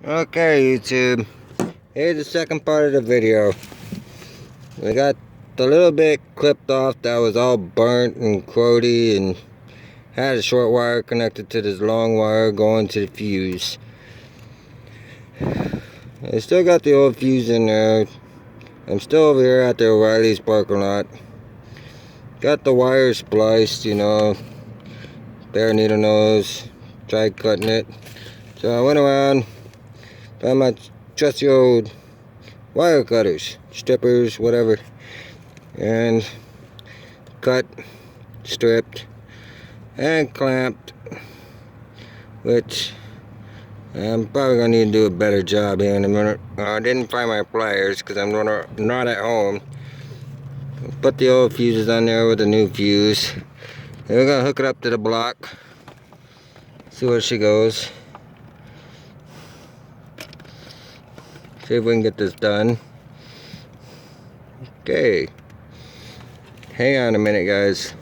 Okay, YouTube, here's the second part of the video. We got the little bit clipped off that was all burnt and corrody and had a short wire connected to this long wire going to the fuse. I still got the old fuse in there. I'm still over here at the O'Reilly's parking lot. Got the wire spliced, bare needle nose. Tried cutting it. So I went around, found my trusty old wire cutters, strippers, whatever, and cut, stripped, and clamped, which I'm probably gonna need to do a better job here in a minute. I didn't find my pliers because I'm not at home. Put the old fuses on there with the new fuse. And we're gonna hook it up to the block. See where she goes. See if we can get this done. Okay. Hang on a minute, guys.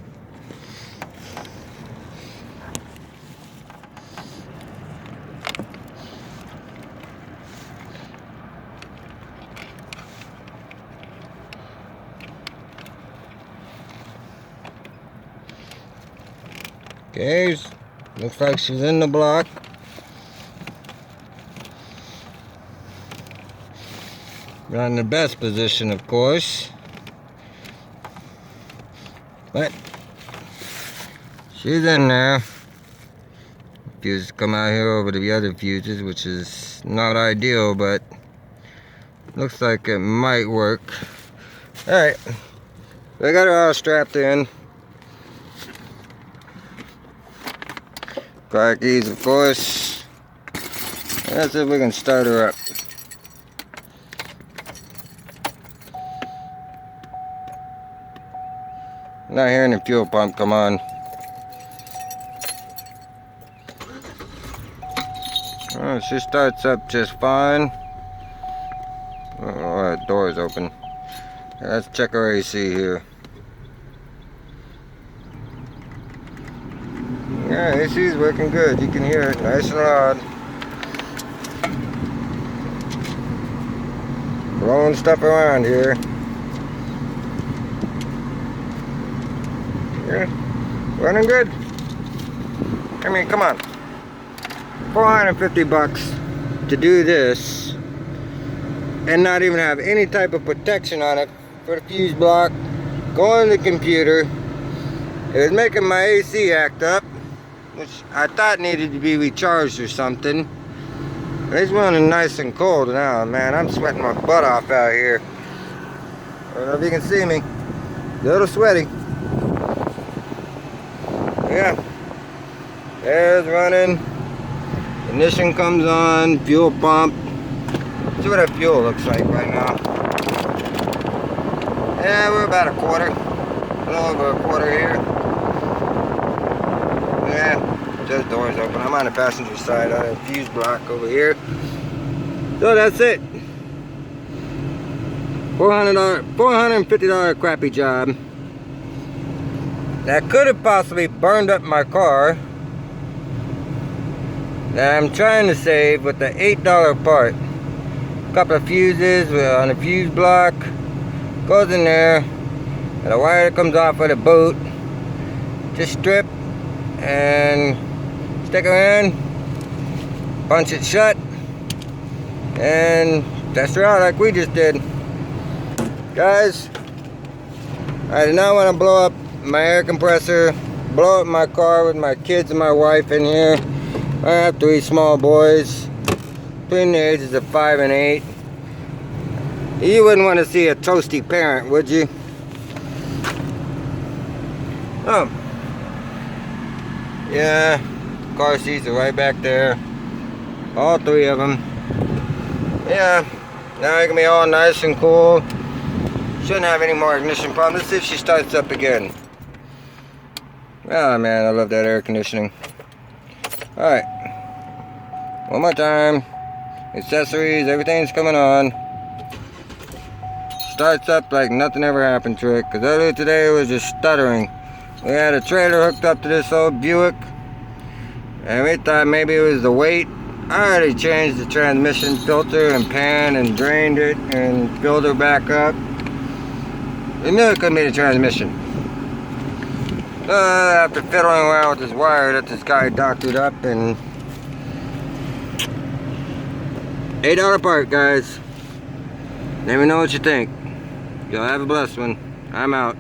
Okay, looks like she's in the block. Not in the best position, of course, but she's in there. Fuses come out here over the other fuses, which is not ideal, but looks like it might work. Alright, I got her all strapped in. Car keys, of course. Let's see if we can start her up. Not hearing the fuel pump come on. Oh, she starts up just fine. Oh, that door is open. Let's check our AC here. Yeah, AC is working good. You can hear it nice and loud. Blowing stuff around here. Yeah, running good. I mean, come on. $450 to do this and not even have any type of protection on it for the fuse block. Go on the computer. It was making my AC act up, which I thought needed to be recharged or something. It's running nice and cold now, man. I'm sweating my butt off out here. I don't know if you can see me. A little sweaty. Yeah, there's running. Ignition comes on, fuel pump. See what that fuel looks like right now. Yeah, we're about a quarter. A little over a quarter here. Yeah, just doors open. I'm on the passenger side on the fuse block over here. So that's it. $450 crappy job. That could have possibly burned up my car that I'm trying to save with the $8 part. A couple of fuses on a fuse block. Goes in there. And the wire that comes off of the boot. Just strip and stick her in. Punch it shut. And test her out like we just did. Guys, I did not want to blow up my air compressor, blow up my car with my kids and my wife in here. I have 3 small boys between the ages of 5 and 8. You wouldn't want to see a toasty parent, would you? Oh, yeah, car seats are right back there, all 3 of them. Yeah, now it can be all nice and cool. Shouldn't have any more ignition problems. Let's see if she starts up again. Oh man, I love that air conditioning. Alright. One more time. Accessories, everything's coming on. Starts up like nothing ever happened to it. Because earlier today it was just stuttering. We had a trailer hooked up to this old Buick. And we thought maybe it was the weight. I already changed the transmission filter and pan and drained it and filled her back up. I knew it couldn't be the transmission. After fiddling around with this wire that this guy doctored up, and $8 part, guys. Let me know what you think. Y'all have a blessed one. I'm out.